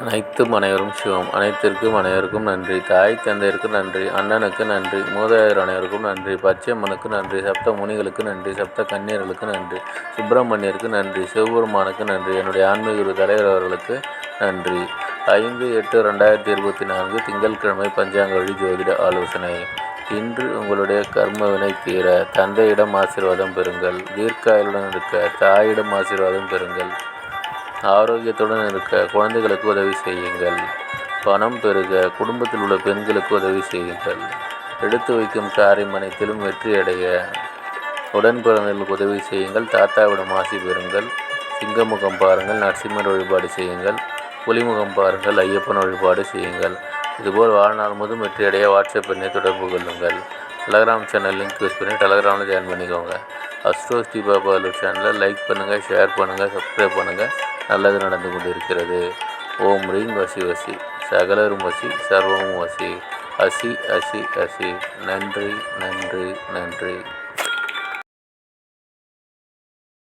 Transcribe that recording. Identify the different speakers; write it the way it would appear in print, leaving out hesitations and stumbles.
Speaker 1: அனைத்தும் அனைவரும் சிவம். அனைத்திற்கும் அனைவருக்கும் நன்றி. தாய் தந்தையருக்கு நன்றி. அண்ணனுக்கு நன்றி. மூதாதையர் அனைவருக்கும் நன்றி. பச்சையம்மனுக்கு நன்றி. சப்த முனிகளுக்கு நன்றி. சப்த கன்னியர்களுக்கு நன்றி. சுப்பிரமணியருக்கு நன்றி. சிவபெருமானுக்கு நன்றி. என்னுடைய ஆன்மீக குரு தலைவர் அவர்களுக்கு நன்றி. 5/8/2024 திங்கட்கிழமை பஞ்சாங்க வழி ஜோதிட ஆலோசனை. இன்று உங்களுடைய கர்ம வினை தீர தந்தையிடம் ஆசீர்வாதம் பெறுங்கள். தீர்க்காயுடன் இருக்க தாயிடம் ஆசீர்வாதம் பெறுங்கள். ஆரோக்கியத்துடன் இருக்க குழந்தைகளுக்கு உதவி செய்யுங்கள். பணம் பெருக குடும்பத்தில் உள்ள பெண்களுக்கு உதவி செய்யுங்கள். எடுத்து வைக்கும் காரியம் அனைத்திலும் வெற்றி அடைய உடன் பிறந்தவர்களுக்கு உதவி செய்யுங்கள். தாத்தாவிடம் ஆசி பெறுங்கள். சிங்கமுகம் பாருங்கள், நரசிம்மர் வழிபாடு செய்யுங்கள். புலிமுகம் பாருங்கள், ஐயப்பன் வழிபாடு செய்யுங்கள். இதுபோல் வாழ்நாள் முழுவதும் வெற்றியடைய வாட்ஸ்அப் எண்ணை தொடர்பு கொள்ளுங்கள். டெலகிராம் சேனல் லிங்க் யூஸ் பண்ணி டெலகிராமில் ஜாயின் பண்ணிக்கோங்க. அஸ்ட்ரோ ஸ்ரீ பாபா சேனலை லைக் பண்ணுங்கள், ஷேர் பண்ணுங்கள், சப்ஸ்கிரைப் பண்ணுங்கள். நல்லது நடந்து கொண்டிருக்கிறது. ஓம் ரீம் வசி வசி, சகலரும் வசி, சர்வமும் வசி, அசி அசி அசி. நன்றி நன்றி நன்றி.